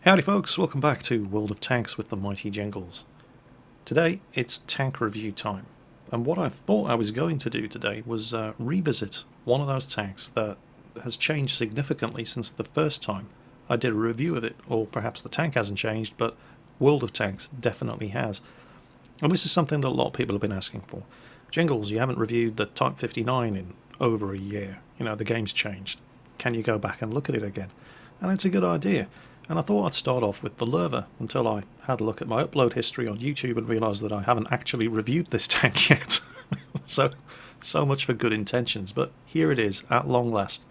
Howdy folks, welcome back to World of Tanks with the mighty Jingles. Today it's tank review time, and what I thought I was going to do today was revisit one of those tanks that has changed significantly since the first time I did a review of it, or perhaps the tank hasn't changed, but World of Tanks definitely has. And this is something that a lot of people have been asking for. Jingles, you haven't reviewed the Type 59 in over a year. You know, the game's changed. Can you go back and look at it again? And it's a good idea. And I thought I'd start off with the Löwe until I had a look at my upload history on YouTube and realised that I haven't actually reviewed this tank yet. so much for good intentions, but here it is at long last.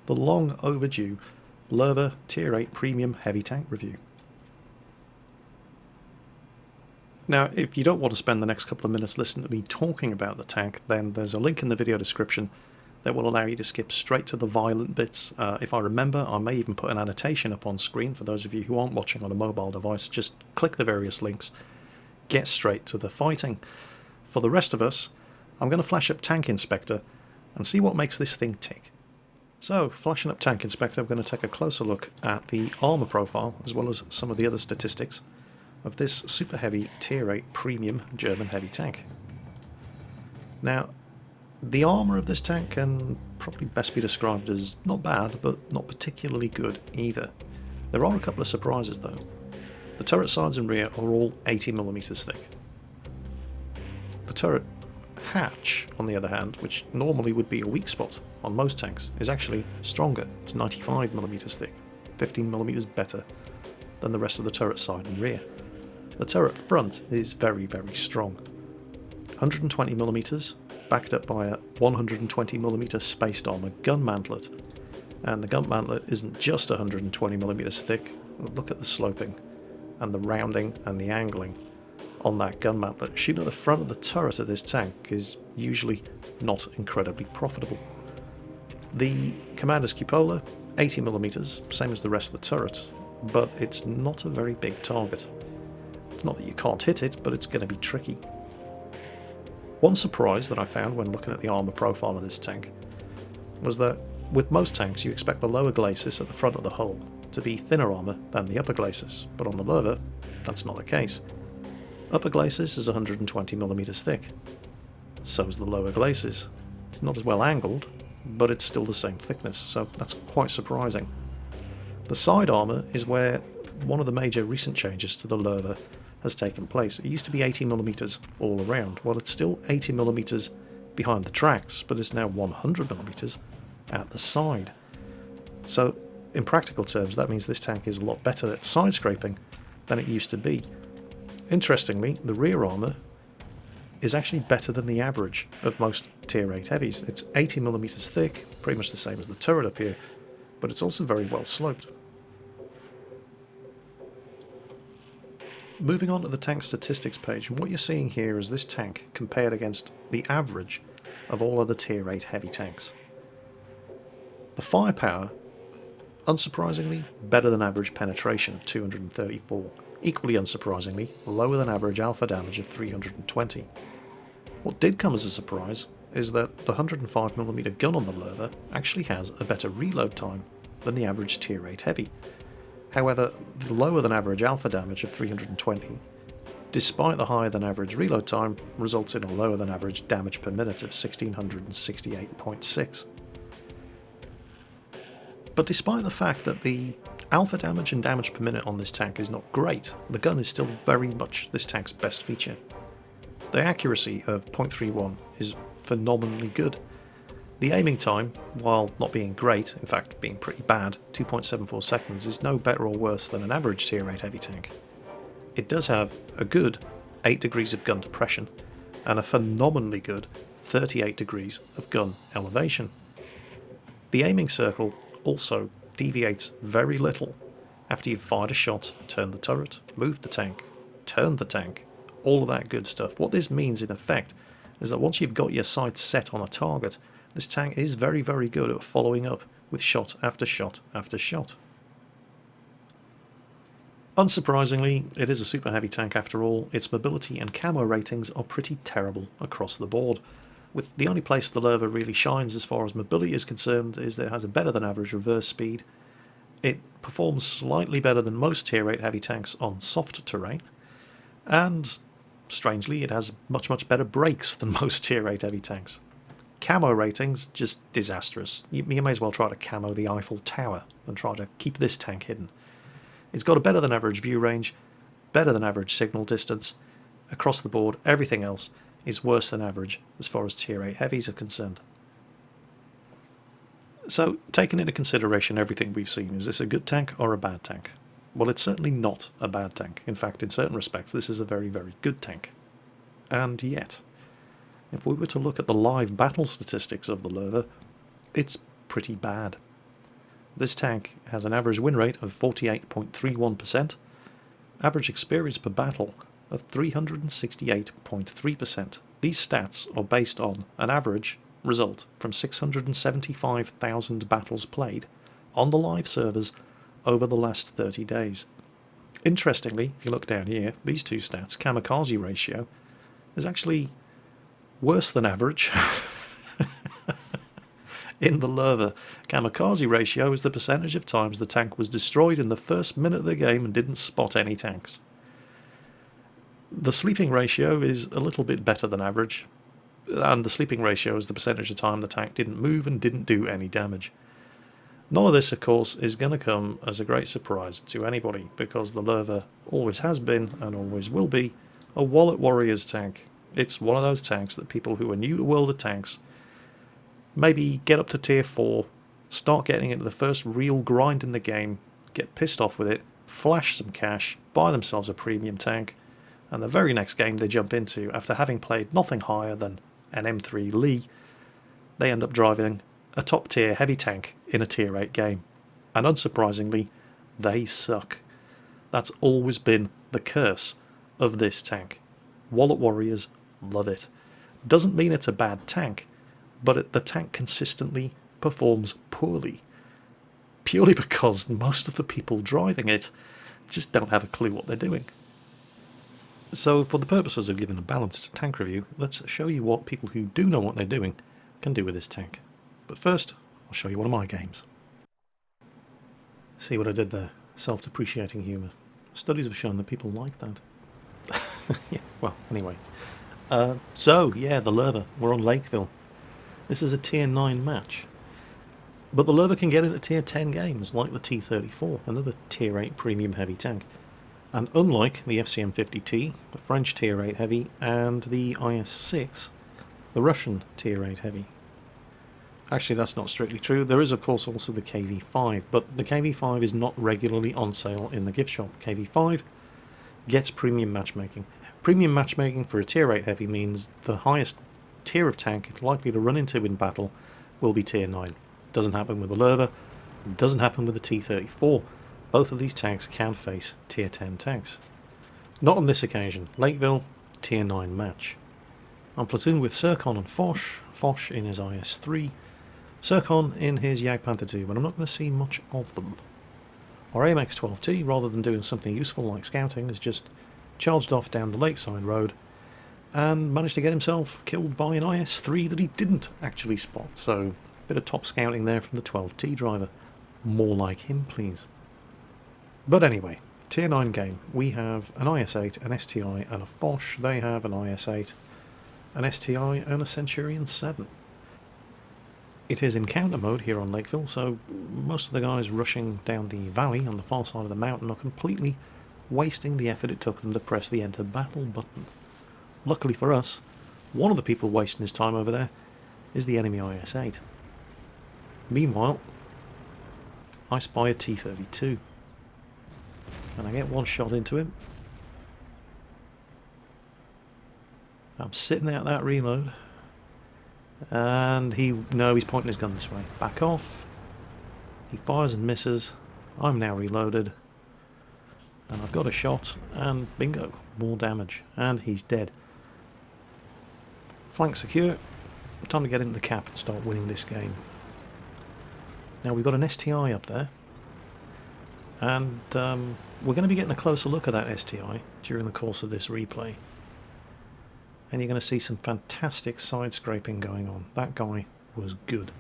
The long overdue Löwe Tier 8 Premium Heavy Tank review. Now, if you don't want to spend the next couple of minutes listening to me talking about the tank, then there's a link in the video description that will allow you to skip straight to the violent bits. If I remember, I may even put an annotation up on screen for those of you who aren't watching on a mobile device. Just click the various links, get straight to the fighting. For the rest of us, I'm going to flash up Tank Inspector and see what makes this thing tick. So, flashing up Tank Inspector, I'm going to take a closer look at the armour profile, as well as some of the other statistics of this super heavy Tier 8 Premium German heavy tank. Now, the armour of this tank can probably best be described as not bad, but not particularly good either. There are a couple of surprises though. The turret sides and rear are all 80mm thick. The turret hatch, on the other hand, which normally would be a weak spot on most tanks, is actually stronger. It's 95mm thick, 15mm better than the rest of the turret side and rear. The turret front is very, very strong. 120mm, backed up by a 120mm spaced armour gun mantlet. And the gun mantlet isn't just 120mm thick. Look at the sloping and the rounding and the angling on that gun mantlet. Shooting at the front of the turret of this tank is usually not incredibly profitable. The commander's cupola, 80mm, same as the rest of the turret, but it's not a very big target. It's not that you can't hit it, but it's going to be tricky. One surprise that I found when looking at the armour profile of this tank was that with most tanks you expect the lower glacis at the front of the hull to be thinner armour than the upper glacis, but on the Löwe that's not the case. Upper glacis is 120mm thick, so is the lower glacis. It's not as well angled, but it's still the same thickness, so that's quite surprising. The side armour is where one of the major recent changes to the Löwe has taken place. It used to be 80mm all around. Well, it's still 80mm behind the tracks, but it's now 100mm at the side. So, in practical terms, that means this tank is a lot better at side scraping than it used to be. Interestingly, the rear armour is actually better than the average of most Tier 8 heavies. It's 80mm thick, pretty much the same as the turret up here, but it's also very well sloped. Moving on to the tank statistics page, and what you're seeing here is this tank compared against the average of all other Tier 8 heavy tanks. The firepower, unsurprisingly, better than average penetration of 234. Equally unsurprisingly, lower than average alpha damage of 320. What did come as a surprise is that the 105mm gun on the Löwe actually has a better reload time than the average Tier 8 heavy. However, the lower than average alpha damage of 320, despite the higher than average reload time, results in a lower than average damage per minute of 1668.6. But despite the fact that the alpha damage and damage per minute on this tank is not great, the gun is still very much this tank's best feature. The accuracy of .31 is phenomenally good. The aiming time, while not being great, in fact being pretty bad, 2.74 seconds, is no better or worse than an average Tier 8 heavy tank. It does have a good 8 degrees of gun depression and a phenomenally good 38 degrees of gun elevation. The aiming circle also deviates very little after you've fired a shot, turned the turret, moved the tank, turned the tank, all of that good stuff. What this means in effect is that once you've got your sights set on a target, this tank is very, very good at following up with shot after shot after shot. Unsurprisingly, it is a super heavy tank after all. Its mobility and camo ratings are pretty terrible across the board, with the only place the Löwe really shines as far as mobility is concerned is that it has a better than average reverse speed, It performs slightly better than most Tier 8 heavy tanks on soft terrain, and strangely it has much better brakes than most Tier 8 heavy tanks. Camo ratings, just disastrous. You may as well try to camo the Eiffel Tower than try to keep this tank hidden. It's got a better than average view range, better than average signal distance. Across the board, everything else is worse than average as far as Tier 8 heavies are concerned. So, taking into consideration everything we've seen, is this a good tank or a bad tank? Well, it's certainly not a bad tank. In fact, in certain respects, this is a very good tank. And yet, if we were to look at the live battle statistics of the Löwe, it's pretty bad. This tank has an average win rate of 48.31%, average experience per battle of 368.3%. These stats are based on an average result from 675,000 battles played on the live servers over the last 30 days. Interestingly, if you look down here, these two stats, kamikaze ratio, is actually worse than average. In the Löwe, kamikaze ratio is the percentage of times the tank was destroyed in the first minute of the game and didn't spot any tanks. The sleeping ratio is a little bit better than average, and the sleeping ratio is the percentage of time the tank didn't move and didn't do any damage. None of this, of course, is going to come as a great surprise to anybody, because the Löwe always has been, and always will be, a Wallet Warriors tank. It's one of those tanks that people who are new to World of Tanks maybe get up to Tier 4, start getting into the first real grind in the game, get pissed off with it, flash some cash, buy themselves a premium tank, and the very next game they jump into, after having played nothing higher than an M3 Lee, they end up driving a top tier heavy tank in a Tier 8 game. And unsurprisingly, they suck. That's always been the curse of this tank. Wallet Warriors love it. Doesn't mean it's a bad tank, but the tank consistently performs poorly. Purely because most of the people driving it just don't have a clue what they're doing. So for the purposes of giving a balanced tank review, let's show you what people who do know what they're doing can do with this tank. But first, I'll show you one of my games. See what I did there? Self-depreciating humour. Studies have shown that people like that. Yeah, well, anyway. So, yeah, the Löwe. We're on Lakeville. This is a Tier 9 match. But the Löwe can get into Tier 10 games, like the T-34, another Tier 8 premium heavy tank. And unlike the FCM50T, the French Tier 8 heavy, and the IS-6, the Russian Tier 8 heavy. Actually, that's not strictly true. There is, of course, also the KV-5, but the KV-5 is not regularly on sale in the gift shop. KV-5 gets premium matchmaking. Premium matchmaking for a Tier 8 heavy means the highest tier of tank it's likely to run into in battle will be Tier 9. Doesn't happen with the Löwe, doesn't happen with the T-34. Both of these tanks can face Tier 10 tanks. Not on this occasion. Lakeville, Tier 9 match. I'm platooned with Serkon and Foch in his IS-3, Serkon in his Jagdpanther 2, but I'm not going to see much of them. Our AMX-12T, rather than doing something useful like scouting, has just charged off down the lakeside road and managed to get himself killed by an IS-3 that he didn't actually spot, so a bit of top scouting there from the 12T driver. More like him, please. But anyway, Tier 9 game. We have an IS-8, an STI and a Foch. They have an IS-8, an STI and a Centurion 7. It is encounter mode here on Lakeville, so most of the guys rushing down the valley on the far side of the mountain are completely wasting the effort it took them to press the enter battle button. Luckily for us, one of the people wasting his time over there is the enemy IS-8. Meanwhile, I spy a T-32. And I get one shot into him. I'm sitting out that reload. And he's pointing his gun this way. Back off. He fires and misses. I'm now reloaded. And I've got a shot, and bingo, more damage. And he's dead. Flank secure. Time to get into the cap and start winning this game. Now we've got an STI up there. And we're going to be getting a closer look at that STI during the course of this replay. And you're going to see some fantastic side scraping going on. That guy was good.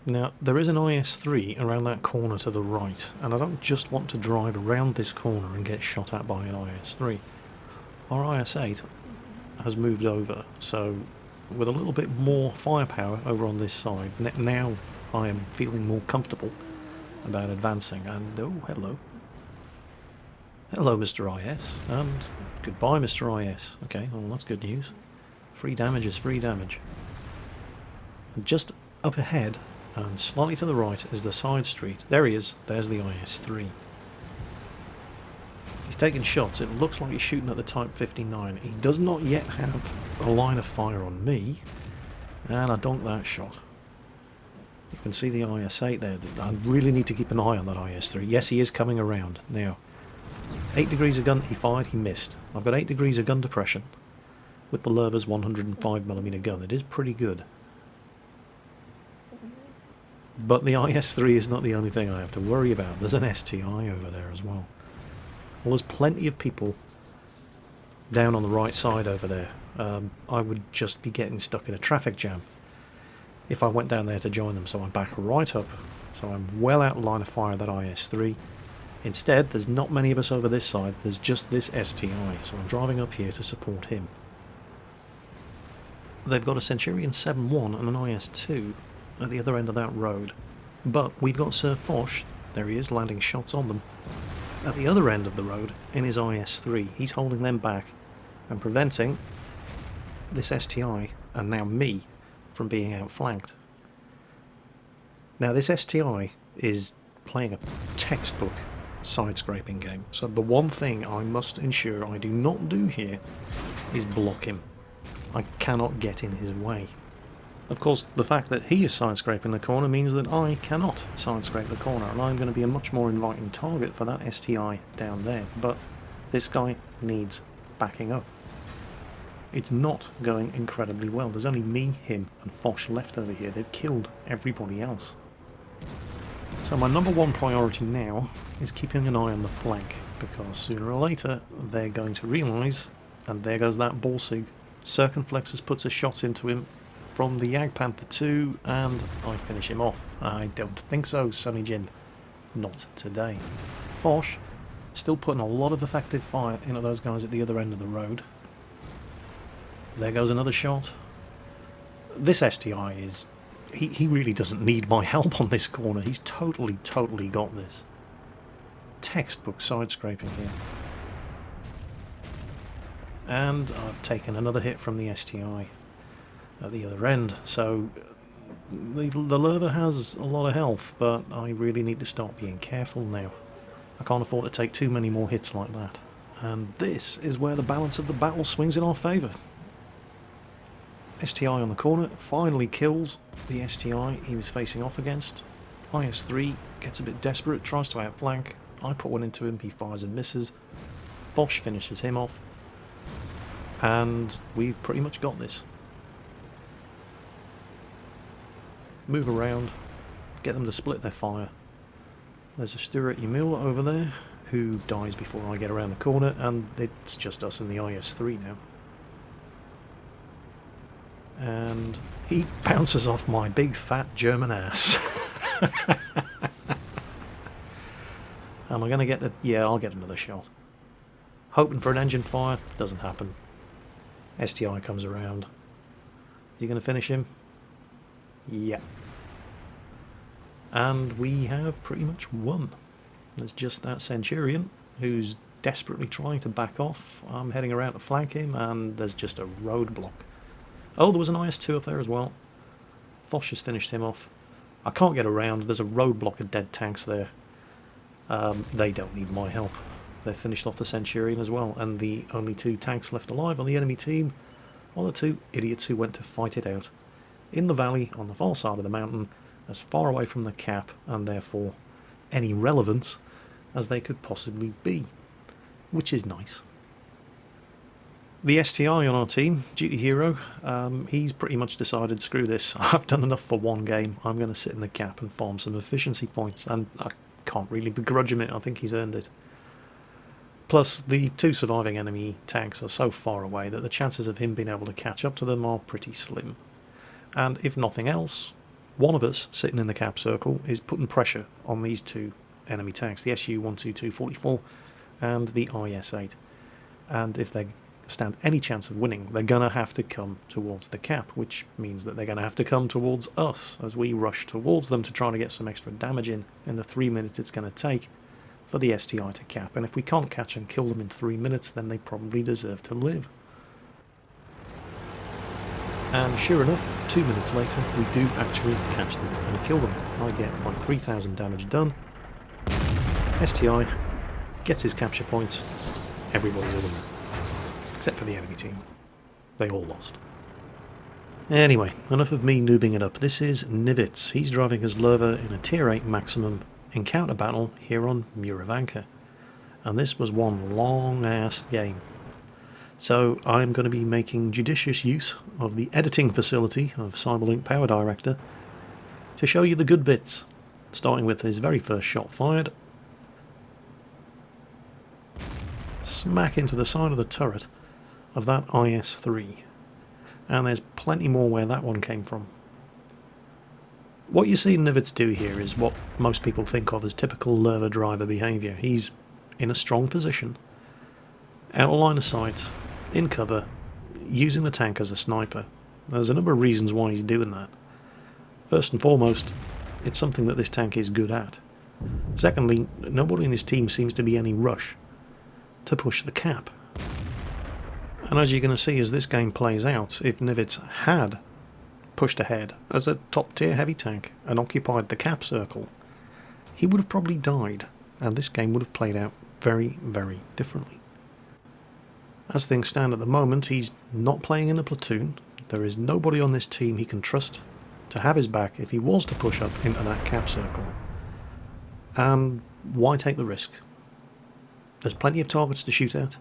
Now, there is an IS-3 around that corner to the right, and I don't just want to drive around this corner and get shot at by an IS-3. Our IS-8 has moved over, so with a little bit more firepower over on this side, now I am feeling more comfortable about advancing. And oh, hello. Hello, Mr. IS, and goodbye, Mr. IS. Okay, well, that's good news. Free damage is free damage. And just up ahead, and slightly to the right, is the side street. There he is. There's the IS-3. He's taking shots. It looks like he's shooting at the Type 59. He does not yet have a line of fire on me, and I donked that shot. You can see the IS-8 there. I really need to keep an eye on that IS-3. Yes, he is coming around. Now, 8 degrees of gun he fired, he missed. I've got 8 degrees of gun depression with the Löwe's 105mm gun. It is pretty good. But the IS-3 is not the only thing I have to worry about. There's an STI over there as well. Well, there's plenty of people down on the right side over there. I would just be getting stuck in a traffic jam if I went down there to join them, so I back right up. So I'm well out of line of fire of that IS-3. Instead, there's not many of us over this side, there's just this STI, so I'm driving up here to support him. They've got a Centurion 7.1 and an IS-2 at the other end of that road, but we've got Sir Foch, there he is, landing shots on them, at the other end of the road in his IS-3. He's holding them back and preventing this STI, and now me, from being outflanked. Now this STI is playing a textbook side-scraping game, so the one thing I must ensure I do not do here is block him. I cannot get in his way. Of course, the fact that he is side-scraping the corner means that I cannot side-scrape the corner, and I'm going to be a much more inviting target for that STI down there, but this guy needs backing up. It's not going incredibly well. There's only me, him, and Foch left over here. They've killed everybody else. So my number one priority now is keeping an eye on the flank, because sooner or later they're going to realise, and there goes that Borsig. Circumflexus puts a shot into him from the Jagdpanther 2, and I finish him off. I don't think so, Sonny Jim. Not today. Foch still putting a lot of effective fire into those guys at the other end of the road. There goes another shot. This STI is... He really doesn't need my help on this corner. He's totally got this. Textbook side-scraping here. And I've taken another hit from the STI at the other end. So the Löwe has a lot of health, but I really need to start being careful now. I can't afford to take too many more hits like that. And this is where the balance of the battle swings in our favour. STI on the corner finally kills the STI he was facing off against. IS-3 gets a bit desperate, tries to outflank. I put one into him, he fires and misses. Foch finishes him off. And we've pretty much got this. Move around, get them to split their fire. There's a Stuart Emil over there who dies before I get around the corner, and it's just us and the IS-3 now. And he bounces off my big fat German ass. Am I going to get the... Yeah, I'll get another shot. Hoping for an engine fire, doesn't happen. STI comes around. Is he going to finish him? Yeah. And we have pretty much won. There's just that Centurion who's desperately trying to back off. I'm heading around to flank him, and there's just a roadblock. Oh, there was an IS-2 up there as well. Foch has finished him off. I can't get around. There's a roadblock of dead tanks there. They don't need my help. They've finished off the Centurion as well, and the only 2 tanks left alive on the enemy team are the 2 idiots who went to fight it out in the valley on the far side of the mountain, as far away from the cap and therefore any relevance as they could possibly be, which is nice. The STI on our team, Duty Hero, he's pretty much decided, screw this, I've done enough for one game, I'm going to sit in the cap and farm some efficiency points, and I can't really begrudge him it, I think he's earned it. Plus, the 2 surviving enemy tanks are so far away that the chances of him being able to catch up to them are pretty slim. And if nothing else, One of us, sitting in the cap circle, is putting pressure on these two enemy tanks, the Su-122-44 and the IS-8. And if they stand any chance of winning, they're going to have to come towards the cap, which means that they're going to have to come towards us as we rush towards them to try to get some extra damage in the 3 minutes it's going to take for the STI to cap. And if we can't catch and kill them in 3 minutes, then they probably deserve to live. And sure enough, 2 minutes later, we do actually catch them and kill them. I get my 3000 damage done. STI gets his capture points. Everybody's a winner. Except for the enemy team. They all lost. Anyway, enough of me noobing it up. This is nVidia. He's driving his Löwe in a Tier 8 maximum encounter battle here on Muravanka. And this was one long-ass game. So I'm going to be making judicious use of the editing facility of Cyberlink Power Director to show you the good bits. Starting with his very first shot fired. Smack into the side of the turret of that IS-3, and there's plenty more where that one came from. What you see nVidia do here is what most people think of as typical Löwe driver behaviour. He's in a strong position, out of line of sight, in cover, using the tank as a sniper. There's a number of reasons why he's doing that. First and foremost, it's something that this tank is good at. Secondly, nobody in his team seems to be any rush to push the cap. And as you're going to see as this game plays out, if nVidia had pushed ahead as a top tier heavy tank and occupied the cap circle, he would have probably died, and this game would have played out very, very differently. As things stand at the moment, he's not playing in a platoon. There is nobody on this team he can trust to have his back if he was to push up into that cap circle. And why take the risk? There's plenty of targets to shoot at.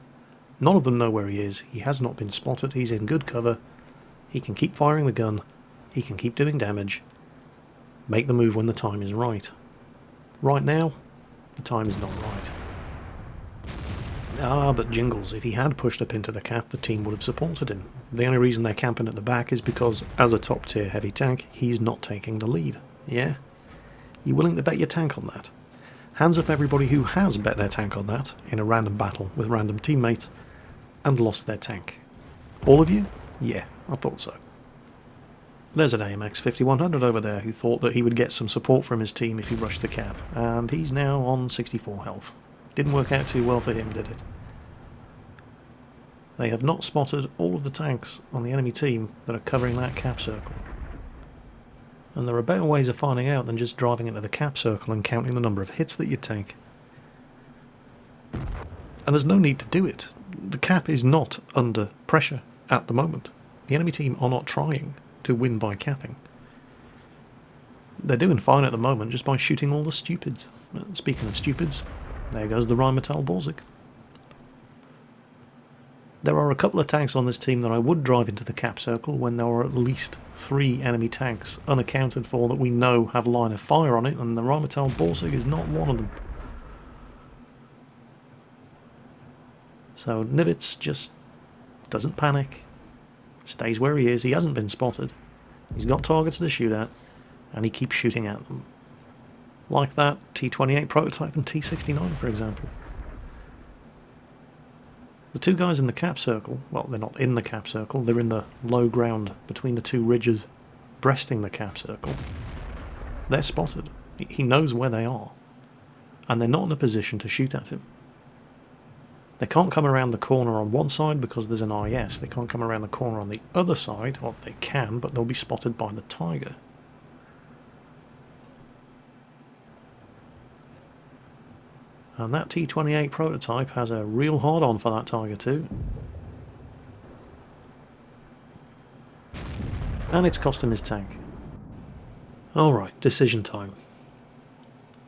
None of them know where he is. He has not been spotted. He's in good cover. He can keep firing the gun. He can keep doing damage. Make the move when the time is right. Right now, the time is not right. But Jingles, if he had pushed up into the cap, the team would have supported him. The only reason they're camping at the back is because, as a top tier heavy tank, he's not taking the lead. Yeah? You willing to bet your tank on that? Hands up everybody who has bet their tank on that in a random battle with random teammates and lost their tank. All of you? Yeah, I thought so. There's an AMX 5100 over there who thought that he would get some support from his team if he rushed the cap, and he's now on 64 health. Didn't work out too well for him, did it? They have not spotted all of the tanks on the enemy team that are covering that cap circle. And there are better ways of finding out than just driving into the cap circle and counting the number of hits that you take. And there's no need to do it. The cap is not under pressure at the moment. The enemy team are not trying to win by capping. They're doing fine at the moment just by shooting all the stupids. Speaking of stupids, there goes the Rheinmetall Borsig. There are a couple of tanks on this team that I would drive into the cap circle when there are at least 3 enemy tanks unaccounted for that we know have line of fire on it, and the Rheinmetall Borsig is not one of them. So nVidia just doesn't panic, stays where he is. He hasn't been spotted, he's got targets to shoot at, and he keeps shooting at them. Like that T28 prototype and T69, for example. The two guys in the cap circle, well, they're not in the cap circle, they're in the low ground between the two ridges breasting the cap circle. They're spotted. He knows where they are. And they're not in a position to shoot at him. They can't come around the corner on one side because there's an IS. They can't come around the corner on the other side, or they can, but they'll be spotted by the Tiger. And that T28 prototype has a real hard-on for that Tiger too. And it's cost him his tank. Alright, decision time.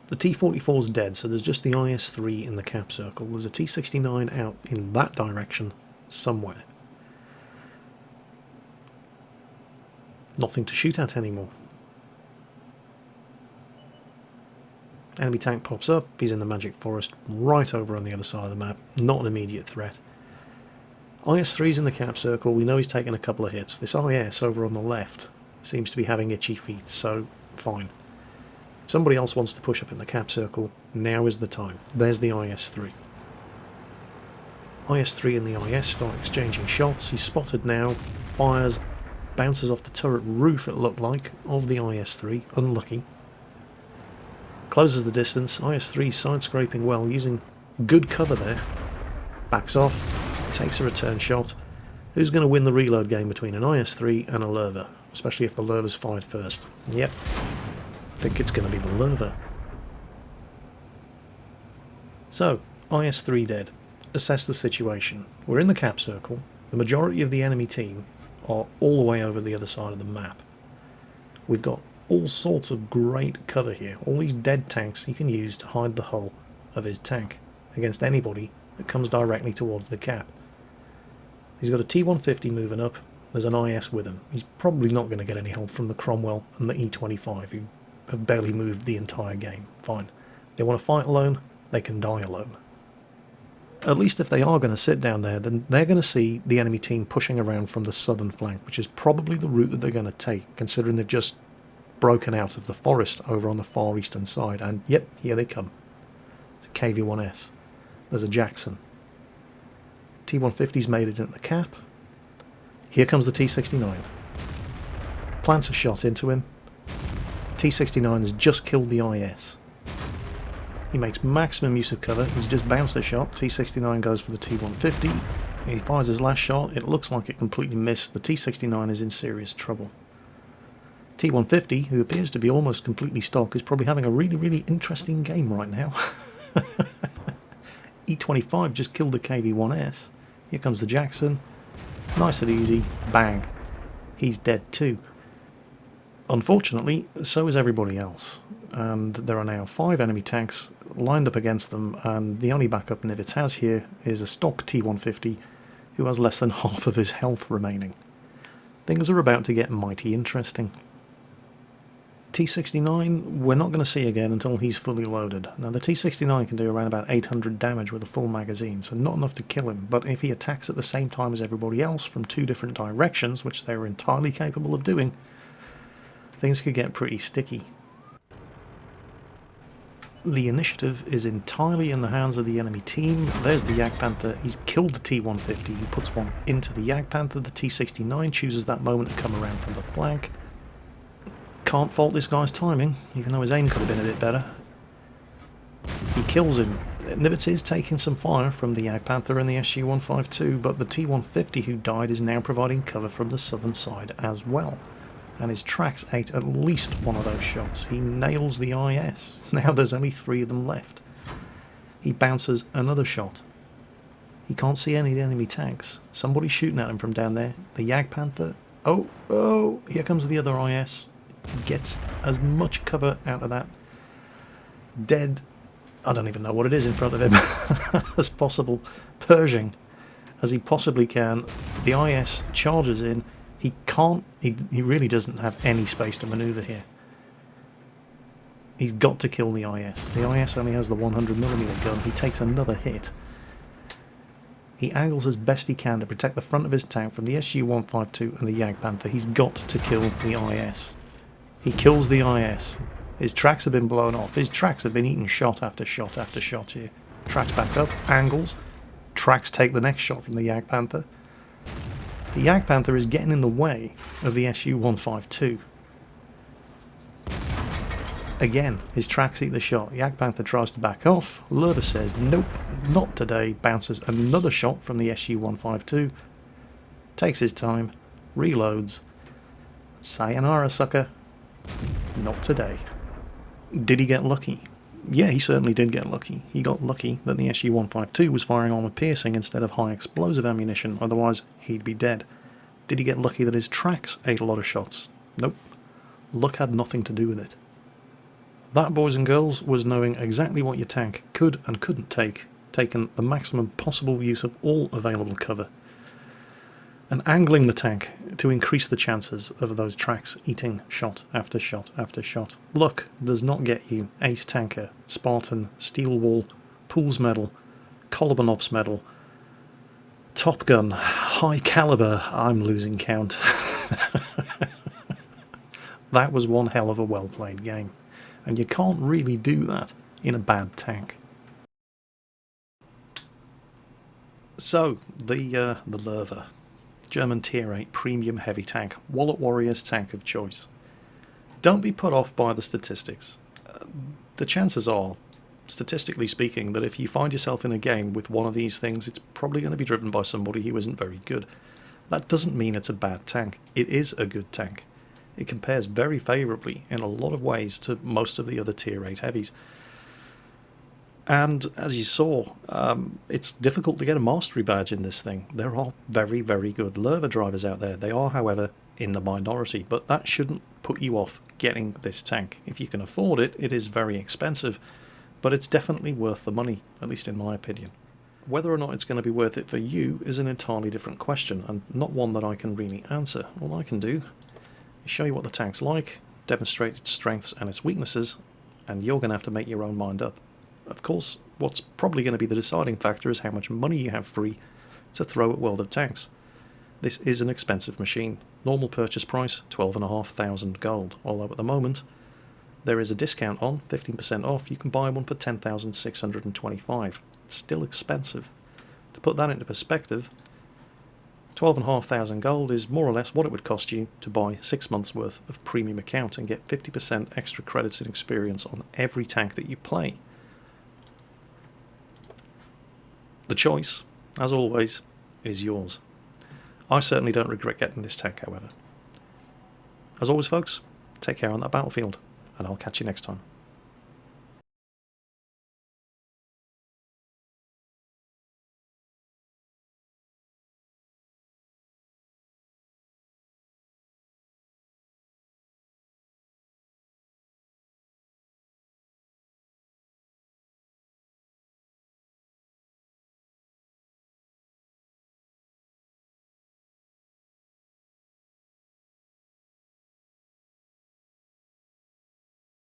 The T44's dead, so there's just the IS-3 in the cap circle. There's a T69 out in that direction somewhere. Nothing to shoot at anymore. Enemy tank pops up, he's in the Magic Forest right over on the other side of the map, not an immediate threat. IS-3's in the cap circle, we know he's taken a couple of hits. This IS over on the left seems to be having itchy feet, so fine. If somebody else wants to push up in the cap circle, now is the time. There's the IS-3. IS-3 and the IS start exchanging shots. He's spotted now, fires, bounces off the turret roof, it looked like, of the IS-3. Unlucky. Closes the distance. IS-3 side-scraping well, using good cover there. Backs off, takes a return shot. Who's going to win the reload game between an IS-3 and a Löwe? Especially if the Löwe's fired first. Yep, I think it's going to be the Löwe. So, IS-3 dead. Assess the situation. We're in the cap circle. The majority of the enemy team are all the way over the other side of the map. We've got all sorts of great cover here. All these dead tanks he can use to hide the hull of his tank against anybody that comes directly towards the cap. He's got a T-150 moving up. There's an IS with him. He's probably not going to get any help from the Cromwell and the E-25, who have barely moved the entire game. Fine. They want to fight alone, they can die alone. At least if they are going to sit down there, then they're going to see the enemy team pushing around from the southern flank, which is probably the route that they're going to take, considering they've just broken out of the forest over on the far eastern side. And yep, here they come. It's a KV-1S. There's a Jackson. T-150's made it into the cap. Here comes the T-69. Plants a shot into him. T-69 has just killed the IS. He makes maximum use of cover. He's just bounced a shot. T-69 goes for the T-150. He fires his last shot. It looks like it completely missed. The T-69 is in serious trouble. T-150, who appears to be almost completely stock, is probably having a really, really interesting game right now. E-25 just killed the KV-1S. Here comes the Jackson. Nice and easy. Bang. He's dead too. Unfortunately, so is everybody else. And there are now 5 enemy tanks lined up against them, and the only backup nivets has here is a stock T-150 who has less than half of his health remaining. Things are about to get mighty interesting. T-69 we're not going to see again until he's fully loaded. Now the T-69 can do around about 800 damage with a full magazine, so not enough to kill him, but if he attacks at the same time as everybody else from 2 different directions, which they were entirely capable of doing, things could get pretty sticky. The initiative is entirely in the hands of the enemy team. There's the Jagdpanther. He's killed the T-150. He puts one into the Jagdpanther. The T-69 chooses that moment to come around from the flank. Can't fault this guy's timing, even though his aim could have been a bit better. He kills him. Nivets is taking some fire from the Jagdpanther and the SU-152, but the T-150 who died is now providing cover from the southern side as well. And his tracks ate at least one of those shots. He nails the IS. Now there's only 3 of them left. He bounces another shot. He can't see any of the enemy tanks. Somebody's shooting at him from down there. The Jagdpanther. Oh, here comes the other IS. He gets as much cover out of that dead, I don't even know what it is in front of him, as possible, Pershing as he possibly can. The IS charges in. He can't, he really doesn't have any space to manoeuvre here. He's got to kill the IS. The IS only has the 100mm gun. He takes another hit. He angles as best he can to protect the front of his tank from the SU-152 and the Jagdpanther. He's got to kill the IS. He kills the IS. His tracks have been blown off. His tracks have been eaten shot after shot after shot here. Tracks back up, angles. Tracks take the next shot from the Jagdpanther. The Jagdpanther is getting in the way of the SU-152. Again, his tracks eat the shot. Jagdpanther tries to back off. Löwe says, nope, not today. Bounces another shot from the SU-152. Takes his time. Reloads. Sayonara, sucker. Not today. Did he get lucky? Yeah, he certainly did get lucky. He got lucky that the SU-152 was firing armor-piercing instead of high-explosive ammunition, otherwise he'd be dead. Did he get lucky that his tracks ate a lot of shots? Nope. Luck had nothing to do with it. That, boys and girls, was knowing exactly what your tank could and couldn't take, taking the maximum possible use of all available cover, and angling the tank to increase the chances of those tracks eating shot after shot after shot. Luck does not get you Ace Tanker, Spartan, Steel Wall, Pools Medal, Kolobanov's Medal, Top Gun, High Caliber, I'm losing count. that was one hell of a well-played game. And you can't really do that in a bad tank. So, the Löwe, German Tier 8 premium heavy tank, Wallet Warrior's tank of choice. Don't be put off by the statistics. The chances are, statistically speaking, that if you find yourself in a game with one of these things, it's probably going to be driven by somebody who isn't very good. That doesn't mean it's a bad tank. It is a good tank. It compares very favourably in a lot of ways to most of the other Tier 8 heavies. And as you saw, it's difficult to get a mastery badge in this thing. There are very, very good Löwe drivers out there. They are, however, in the minority, but that shouldn't put you off getting this tank. If you can afford it, it is very expensive, but it's definitely worth the money, at least in my opinion. Whether or not it's going to be worth it for you is an entirely different question, and not one that I can really answer. All I can do is show you what the tank's like, demonstrate its strengths and its weaknesses, and you're going to have to make your own mind up. Of course, what's probably going to be the deciding factor is how much money you have free to throw at World of Tanks. This is an expensive machine. Normal purchase price, 12,500 gold, although at the moment there is a discount on, 15% off. You can buy one for 10,625. It's still expensive. To put that into perspective, 12,500 gold is more or less what it would cost you to buy 6 months worth of premium account and get 50% extra credits and experience on every tank that you play. The choice, as always, is yours. I certainly don't regret getting this tank, however. As always, folks, take care on that battlefield, and I'll catch you next time.